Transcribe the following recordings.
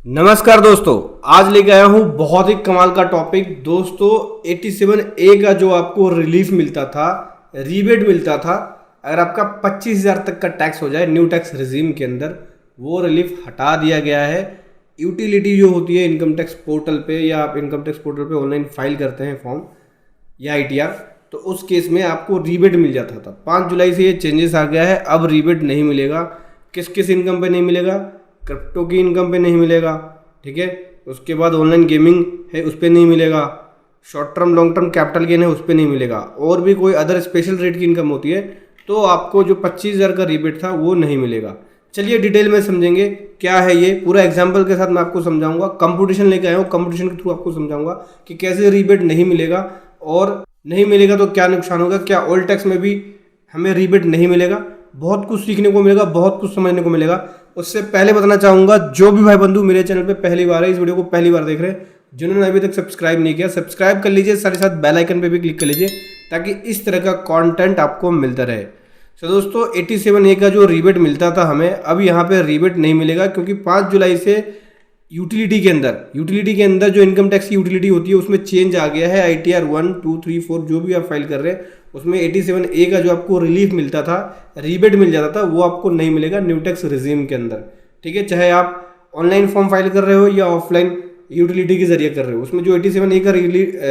नमस्कार दोस्तों, आज लेके आया हूँ बहुत ही कमाल का टॉपिक। दोस्तों 87A का जो आपको रिलीफ मिलता था, रीबेट मिलता था, अगर आपका 25,000 तक का टैक्स हो जाए न्यू टैक्स रिजीम के अंदर, वो रिलीफ हटा दिया गया है। यूटिलिटी जो होती है इनकम टैक्स पोर्टल पे, या आप इनकम टैक्स पोर्टल पे ऑनलाइन फाइल करते हैं फॉर्म या ITR, तो उस केस में आपको रीबेट मिल जाता था। 5 जुलाई से ये चेंजेस आ गया है, अब रीबेट नहीं मिलेगा। किस किस इनकम पे नहीं मिलेगा? क्रिप्टो की इनकम पे नहीं मिलेगा, ठीक है। उसके बाद ऑनलाइन गेमिंग है उस पर नहीं मिलेगा, short term long term capital gain है उस पर नहीं मिलेगा, और भी कोई अदर स्पेशल रेट की इनकम होती है तो आपको जो 25,000 का रीबेट था वो नहीं मिलेगा। चलिए डिटेल में समझेंगे क्या है ये, पूरा एग्जाम्पल के साथ मैं आपको समझाऊंगा। कंपटीशन लेके आया हूँ, कंपटीशन के थ्रू आपको समझाऊंगा कि कैसे रीबेट नहीं मिलेगा, और नहीं मिलेगा तो क्या नुकसान होगा, क्या ओल्ड टैक्स में भी हमें रीबेट नहीं मिलेगा। बहुत कुछ सीखने को मिलेगा, बहुत कुछ समझने को मिलेगा। उससे पहले बताना चाहूँगा, जो भी भाई बंधु मेरे चैनल पे पहली बार है, इस वीडियो को पहली बार देख रहे हैं, जिन्होंने अभी तक सब्सक्राइब नहीं किया सब्सक्राइब कर लीजिए, साथ ही साथ बेल आइकन पे भी क्लिक कर लीजिए ताकि इस तरह का कंटेंट आपको मिलता रहे। तो दोस्तों 87A का जो रीबेट मिलता था हमें, अब यहाँ पे रीबेट नहीं मिलेगा, क्योंकि 5 जुलाई से यूटिलिटी के अंदर जो इनकम टैक्स की यूटिलिटी होती है उसमें चेंज आ गया है। ITR 1, 2, 3, 4 जो भी आप फाइल कर रहे हैं उसमें 87A का जो आपको रिलीफ मिलता था, रीबेट मिल जाता था, वो आपको नहीं मिलेगा न्यू टैक्स रिजीम के अंदर, ठीक है। चाहे आप ऑनलाइन फॉर्म फाइल कर रहे हो या ऑफलाइन यूटिलिटी के जरिए कर रहे हो, उसमें जो 87A का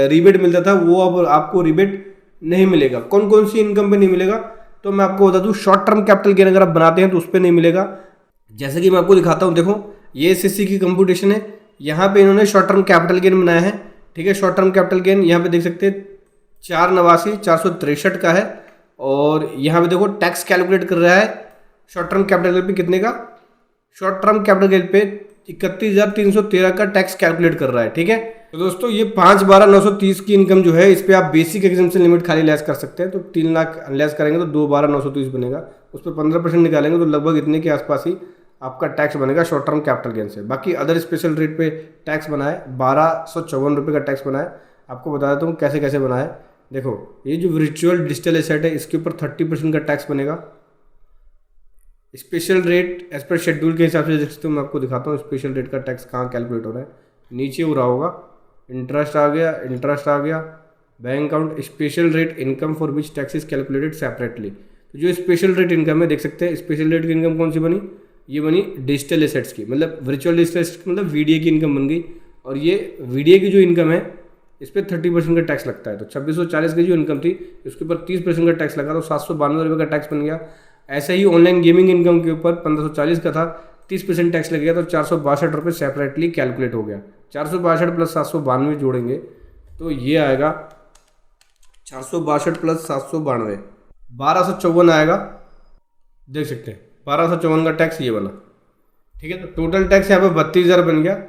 रीबेट मिलता था वो अब आपको रीबेट नहीं मिलेगा। कौन कौन सी इनकम पे नहीं मिलेगा तो मैं आपको बता दूं, शॉर्ट टर्म कैपिटल गेन अगर आप बनाते हैं तो उस पर नहीं मिलेगा। जैसे कि मैं आपको दिखाता हूँ, देखो ये SSC की कंप्यूटेशन है, यहाँ पे इन्होंने शॉर्ट टर्म कैपिटल गेन बनाया है, ठीक है। शॉर्ट टर्म कैपिटल गेन यहाँ पे देख सकते हैं 4,89,463 का है, और यहाँ पे देखो टैक्स कैलकुलेट कर रहा है शॉर्ट टर्म कैपिटल गेन पे कितने का, शॉर्ट टर्म कैपिटल गेन पे 31,313 का टैक्स कैलकुलेट कर रहा है, ठीक है। तो दोस्तों ये 5,12,930 की इनकम जो है, इस पे आप बेसिक एग्जाम्पशन लिमिट खाली लेस कर सकते हैं, तो 3 लाख लेस करेंगे तो 2,12,930 बनेगा, उस पर 15% निकालेंगे तो लगभग इतने के आसपास ही आपका टैक्स बनेगा शॉर्ट टर्म कैपिटल गेन से। बाकी अदर स्पेशल रेट पे टैक्स बना है, 1,254 रुपये का टैक्स बना है। आपको बता देता हूँ कैसे कैसे बना है। देखो ये जो वर्चुअल डिजिटल एसेट है इसके ऊपर 30% का टैक्स बनेगा। Special rate as per schedule के हिसाब से देख सकते हो, मैं आपको दिखाता हूँ स्पेशल रेट का टैक्स कहाँ कैलकुलेट हो रहा है। नीचे हो रहा होगा, इंटरेस्ट आ गया, bank account, special rate income for which tax is calculated separately. तो जो स्पेशल रेट इनकम है देख सकते हैं, स्पेशल रेट की इनकम कौन सी बनी, ये बनी डिजिटल एसेट्स की, मतलब वर्चुअल डिजिटल एसेट्स मतलब VDA की इनकम बन गई। और ये VDA की जो इनकम है इस पर 30% का टैक्स लगता है, तो 2640 की जो इनकम थी उसके ऊपर 30% का टैक्स लगा, तो 792 रुपये का टैक्स बन गया। ऐसे ही ऑनलाइन गेमिंग इनकम के ऊपर 1540 का था, 30% टैक्स लग गया, तो 462 रुपये सेपरेटली कैलकुलेट हो गया। 462 प्लस 792 जोड़ेंगे तो ये आएगा 462 प्लस 792 1254 आएगा, देख सकते हैं 1254 का टैक्स ये बना, ठीक है। तो टोटल टैक्स यहाँ पे 32,000 बन गया।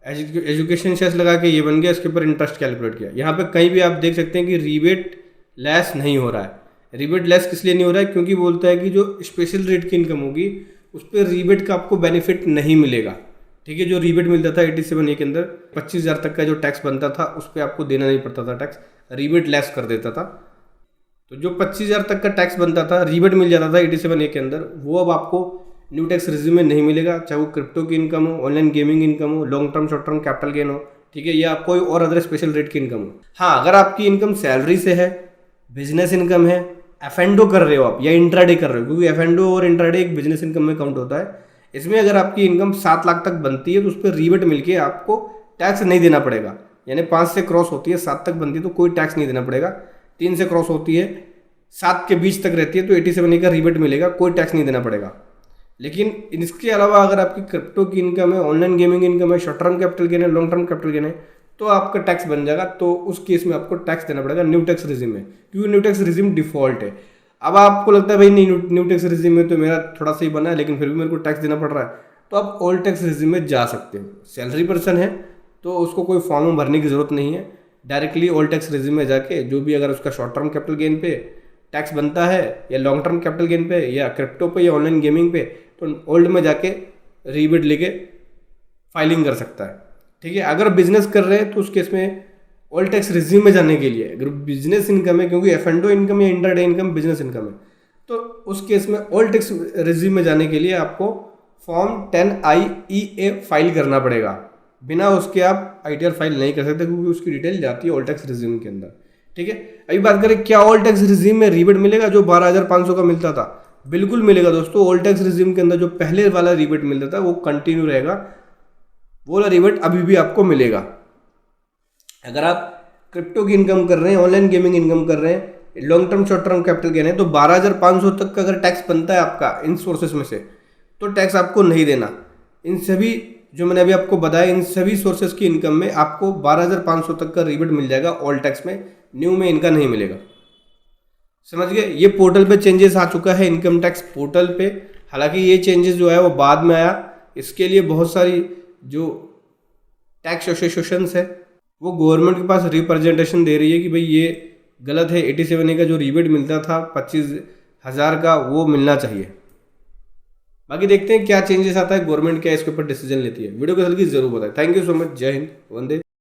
एजुकेशन सेस लगा के ये बन गया, इसके ऊपर इंटरेस्ट कैलकुलेट किया। यहाँ पे कहीं भी आप देख सकते हैं कि रीबेट लेस नहीं हो रहा है। रीबेट लेस किस लिए नहीं हो रहा है, क्योंकि बोलता है कि जो स्पेशल रेट की इनकम होगी उस पर रीबेट का आपको बेनिफिट नहीं मिलेगा, ठीक है। जो रीबेट मिलता था 87A के अंदर 25,000 तक का जो टैक्स बनता था उस पर आपको देना नहीं पड़ता था टैक्स, रीबेट लेस कर देता था। तो जो 25,000 तक का टैक्स बनता था, रीबेट मिल जाता था 87A के अंदर, वो अब आपको न्यू टैक्स रिजीम में नहीं मिलेगा। चाहे वो क्रिप्टो की इनकम हो, ऑनलाइन गेमिंग इनकम हो, long term short term capital gain हो, ठीक है, या कोई और अदर स्पेशल रेट की इनकम हो। हाँ, अगर आपकी इनकम सैलरी से है, बिजनेस इनकम है, F&O कर रहे हो आप, या इंट्राडे कर रहे हो, क्योंकि F&O और इंट्राडे एक बिजनेस इनकम में काउंट होता है। इसमें अगर आपकी इनकम 7 लाख तक बनती है तो उस पर रीबेट मिलके आपको टैक्स नहीं देना पड़ेगा। यानी 5 से क्रॉस होती है, 7 तक बनती है तो कोई टैक्स नहीं देना पड़ेगा। 3 से क्रॉस होती है, 7 के बीच तक रहती है तो 87A का रीबेट मिलेगा, कोई टैक्स नहीं देना पड़ेगा। लेकिन इसके अलावा अगर आपकी क्रिप्टो की इनकम है, ऑनलाइन गेमिंग इनकम है, शॉर्ट टर्म कैपिटल गेन है, लॉन्ग टर्म कैपिटल गेन है, तो आपका टैक्स बन जाएगा। तो उस केस में आपको टैक्स देना पड़ेगा न्यू टैक्स रिजीम में, क्योंकि न्यू टैक्स रिजीम डिफॉल्ट है। अब आपको लगता है भाई नहीं, न्यू टैक्स रिजीम में तो मेरा थोड़ा सा ही बना है लेकिन फिर भी मेरे को टैक्स देना पड़ रहा है, तो आप ओल्ड टैक्स रिजीम में जा सकते हो। सैलरी पर्सन है तो उसको कोई फॉर्म भरने की जरूरत नहीं है, डायरेक्टली ओल्ड टैक्स रिजीम में जाके जो भी अगर उसका शॉर्ट टर्म कैपिटल गेन पे टैक्स बनता है, या लॉन्ग टर्म कैपिटल गेन पे, या क्रिप्टो पे, या ऑनलाइन गेमिंग पे, तो ओल्ड में जाके रीबेट लेके फाइलिंग कर सकता है, ठीक है। अगर बिजनेस कर रहे हैं तो उस केस में ओल्ड टैक्स रिजीम में जाने के लिए, अगर बिजनेस इनकम है, क्योंकि F&O इनकम या इंट्राडे इनकम बिजनेस इनकम है, तो उस केस में ओल्ड टैक्स रिजीम में जाने के लिए आपको फॉर्म 10IEA फाइल करना पड़ेगा। बिना उसके आप ITR फाइल नहीं कर सकते, क्योंकि उसकी डिटेल जाती है ऑल टैक्स रिज्यूम के अंदर। ठीक है, अभी बात करें क्या ऑल टैक्स रिज्यूम में रिबेट मिलेगा जो 12,500 का मिलता था? बिल्कुल मिलेगा दोस्तों। ऑल टैक्स रिज्यूम के अंदर जो पहले वाला रिबेट मिलता था वो कंटिन्यू रहेगा, वो वाला रिबेट अभी भी आपको मिलेगा। अगर आप क्रिप्टो की इनकम कर रहे हैं, ऑनलाइन गेमिंग इनकम कर रहे हैं, long term short term capital gain है, तो 12,500 तक का अगर टैक्स बनता है आपका इन सोर्सेस में से, तो टैक्स आपको नहीं देना। इन सभी जो मैंने अभी आपको बताया, इन सभी सोर्सेस की इनकम में आपको 12,500 तक का रिबेट मिल जाएगा ऑल टैक्स में, न्यू में इनका नहीं मिलेगा। समझ गए? ये पोर्टल पे चेंजेस आ चुका है, इनकम टैक्स पोर्टल पे। हालांकि ये चेंजेस जो है वो बाद में आया, इसके लिए बहुत सारी जो टैक्स एसोसिएशंस है वो गवर्नमेंट के पास रिप्रेजेंटेशन दे रही है कि भाई ये गलत है, 87A का जो रिबेट मिलता था 25,000 का, वो मिलना चाहिए। बाकी देखते हैं क्या चेंजेस आता है, गवर्नमेंट क्या इसके ऊपर डिसीजन लेती है। वीडियो को जल्दी जरूर बताएं। Thank you so much. जय हिंद, वंदे।